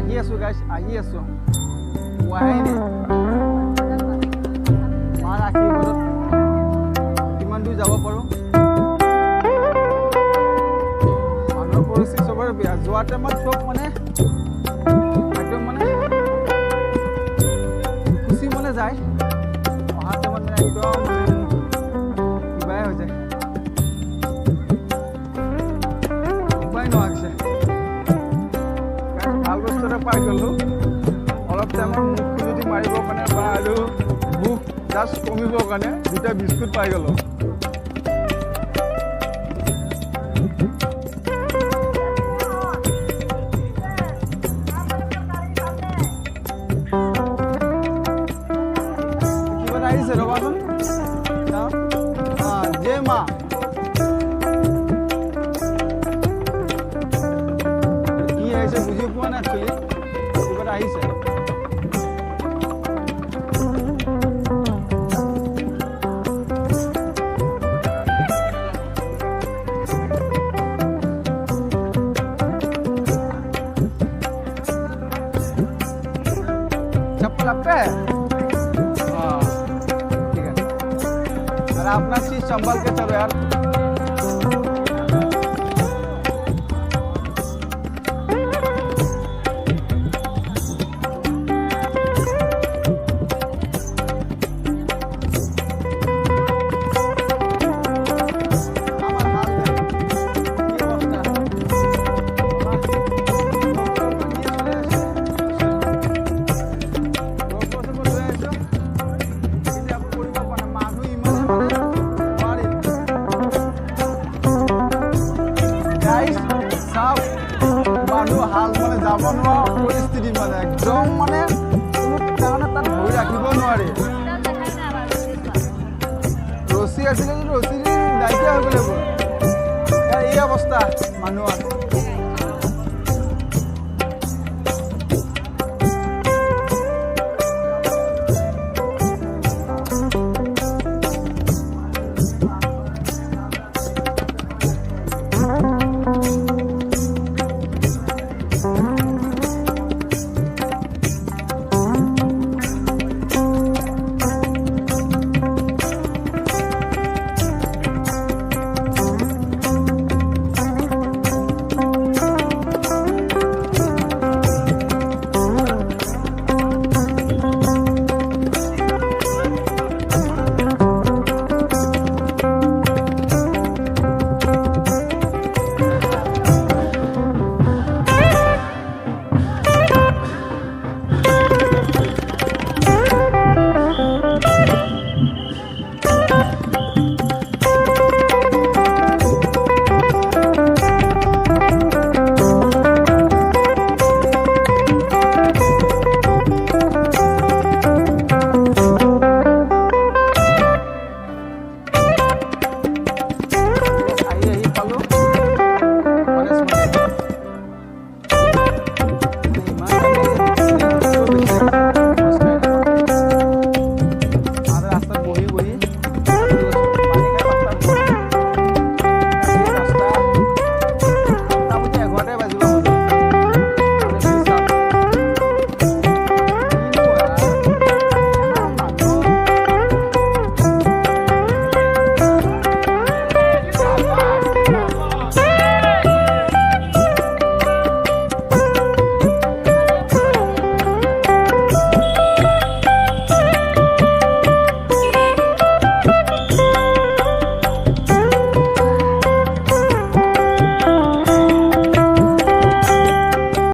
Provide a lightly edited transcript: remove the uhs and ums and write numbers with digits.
আহি আছো গাইছ, আহি আছো। পোৱাই নাই। মাৰ আশীৰ্বাদত কিমান দূৰ যাব পাৰোঁ। মানুহৰ পৰিস্থিতি চবৰে বেয়া। যোৱা টাইমত চব মানে একদম মানে খুচি মনে যায়, অহা টাইমত মানে একদম কিবাই হৈ যায়। উপায় নোহোৱা ভাল বস্তু এটা পাই গ'লোঁ। অলপ টাইমত মুখটো যদি মাৰিবৰ কাৰণে বা আৰু ভোক জাষ্ট কমিবৰ কাৰণে দুটা বিস্কুট পাই গ'লোঁ। কিবা এটা আহিছে ৰ'বাচোন। জয় মা। কি আহিছে বুজি পোৱা নাই একচুৱেলি, কিবা এটা আহিছে। चप्पल आप पे? हाँ ठीक है। अरे अपना चीज संभाल के चलो यार। হাল মানে যাব নোৱাৰা পৰিস্থিতি, মানে একদম মানে কোনো কাৰণে তাত ধৰি ৰাখিব নোৱাৰি। ৰছী আছিলে কিন্তু ৰছী নাইকিয়া হৈ গ'লে এই অৱস্থা মানুহৰ।